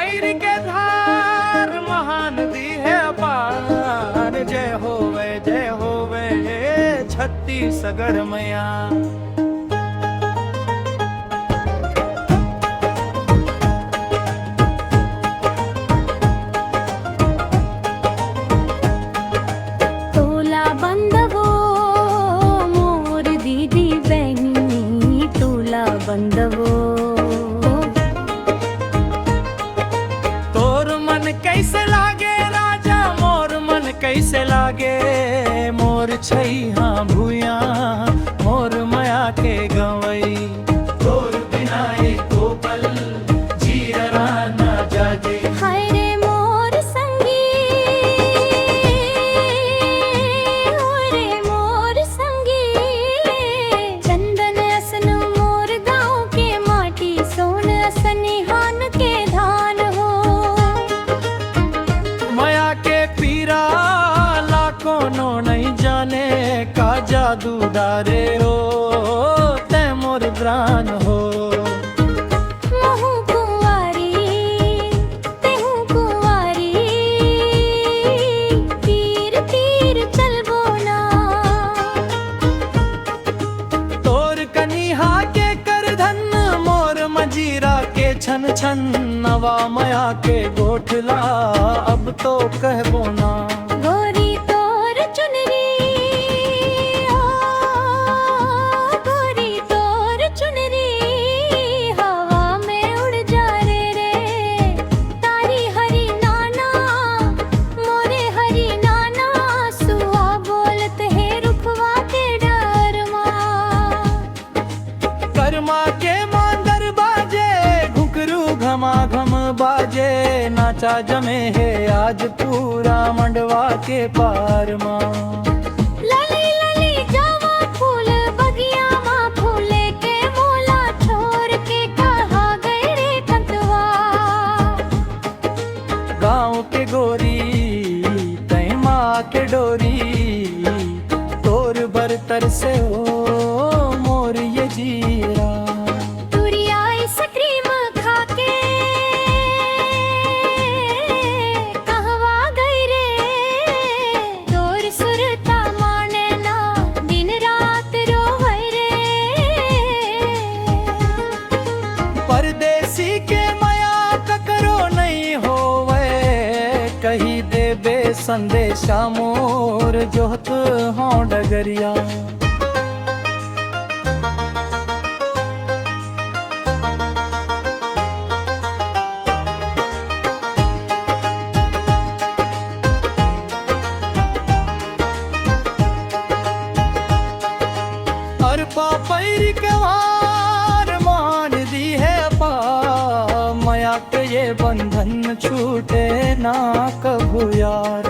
पैर के धार महान दी है अपार। जय होवे छत्तीसगढ़ मैया। बंदवो तोर मन कैसे लागे राजा, मोर मन कैसे लागे। मोर छैहा भूया मोर माया के गवई। तोर बिना एको पल जीरा ना जागे। हाय रे मोर संगी, हो रे मोर संगी। चंदन असन मोर गाँव के माटी, सोन असनिहान के धान हो। माया के पीरा लाखों नो नहीं जाने का जादू डारे हो। ते मोर प्राण हो। महू कुंवारी तेहू कुंवारी, तीर तीर चलबो ना। तोर कनिहा के कर धन, मोर मजीरा के छन छन। नवा माया के गोठला अब तो कहबो ना। गोरी तोर चुनरी, ओ गोरी तोर चुनरी, हवा में उड़ जा रे। तारी हरी नाना मोरे हरी नाना, सुहा बोलत है रुखवा के डर माँ। कर्मा के मांदर बाजे, घुंघरू घमा घम बाजे। नाचा जमे है आज पूरा मंडवा के पार माँ। लली लली जावा फूल बगिया माँ, फूले के मोला छोड़ के कहाँ गए रे कंतवा। गाँव के गोरी तय माँ के डोरी। तोर बरतर से हो मोर ये जीरा। तुरिया आइसक्रीम खाके कहवा गई रे। तोर सुरता माने ना, दिन रात रोवै रे। परदेसी के माया ककरो नहीं होवे, कही देबे संदेशा मोर जोहत हों डगरिया। अरपा पैर के वार मान दी है पा। माया के ये बंधन छूटे ना कभू यार।